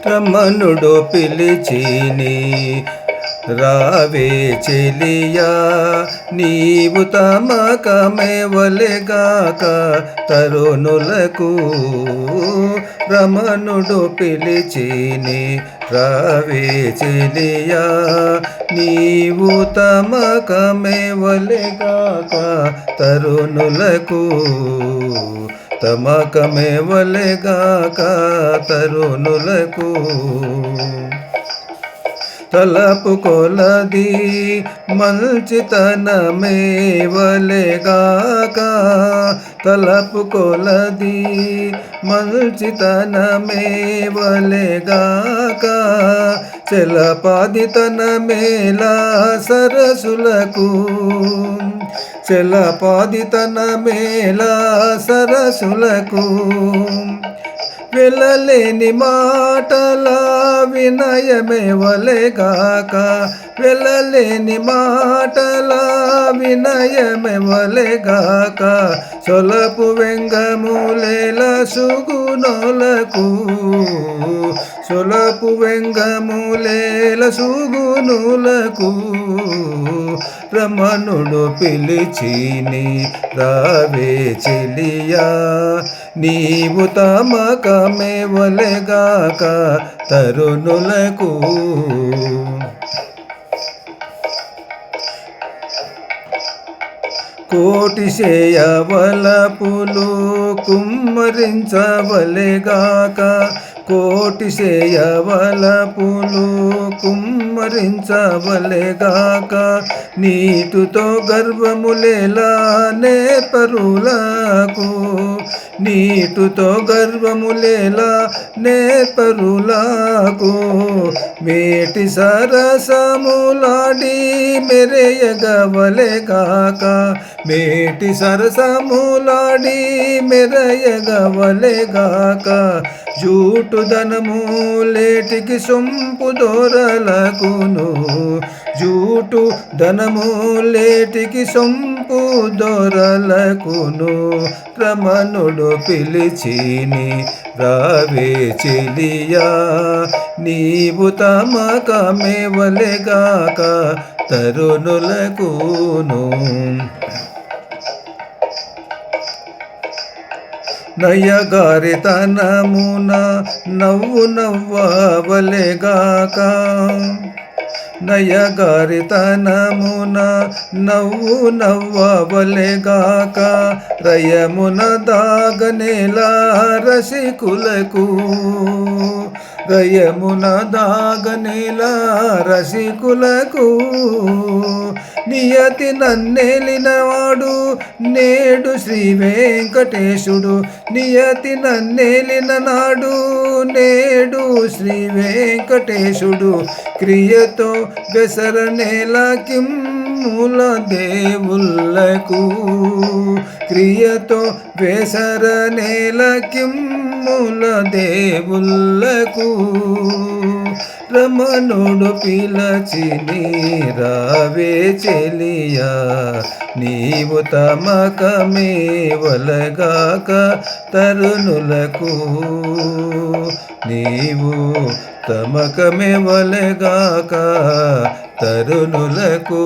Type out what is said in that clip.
రమణుడు పిలిచిని రావే చెలియా నీవు తమకమేవలెగాక తరుణులకు. రమణుడు పిలిచిని రావే చెలియా నీవు తమకమేవలెగాక తరుణులకు. తమకమేవలెగాక తరుణులకు. తలపు కొలది మంచితనమేవలెగాక తలపు కొలది మంచితనమేవలెగాక చెలపాదితనమేలా సరసులకు. చెలపాదితనమేలా సరసులకు. వెళ్ళలేని మాటల వినయమేవలెగాక వెళ్ళలేని మాటల వినయమేవలెగాక సొలపు వెంగములేల సుగుణులకు. సొలపు వెంగములేల సుగుణులకు. రమణుడు పిలిచిని రావే చెలియా నీవు తమకమేవలెగాక తరుణులకు. కోటి చేయవలపులు కుమ్మరించవలెగాక కోటి చేయవలపులు కుమ్మరించవలెగాక నీటుతో గర్వములేలా నేర్పరులకు. నీటుతో గర్వములేలా నేర్పరులకు. మేటి సరసములాడి మెరయగవలెగాక మేటి సరసములాడి మెరయగవలెగాక జూటు ధనములేటికి సొంపు దొరలకును. జూటు ధనములేటికి సొంపు దొరలకును. రమణుడు పిలిచిని రావే చెలియా నీవు తమకమేవలెగాక తరుణులకును. నయగారితనమున నవ్వు నవ్వవలెగాక నయగారితనమున నవ్వు నవ్వవలెగాక రయమున దాగనేలా రసికులకు. రయమున దాగనేలా రసికులకు. నియతి నన్నేలినవాడు నేడు శ్రీ వెంకటేశుడు. నియతి నన్నేలిన నాడు నేడు శ్రీ వెంకటేశుడు. క్రియతో బెసరనేల కిమ్ముల దేవుళ్ళకు. క్రియతో బెసరనేల కిమ్ముల దేవుళ్ళకు. రమణుడు పిలచిని రావే చెలియా నీవు తమకమేవలెగాక తరుణులకు. నీవు తమకమేవలెగాక తరుణులకు.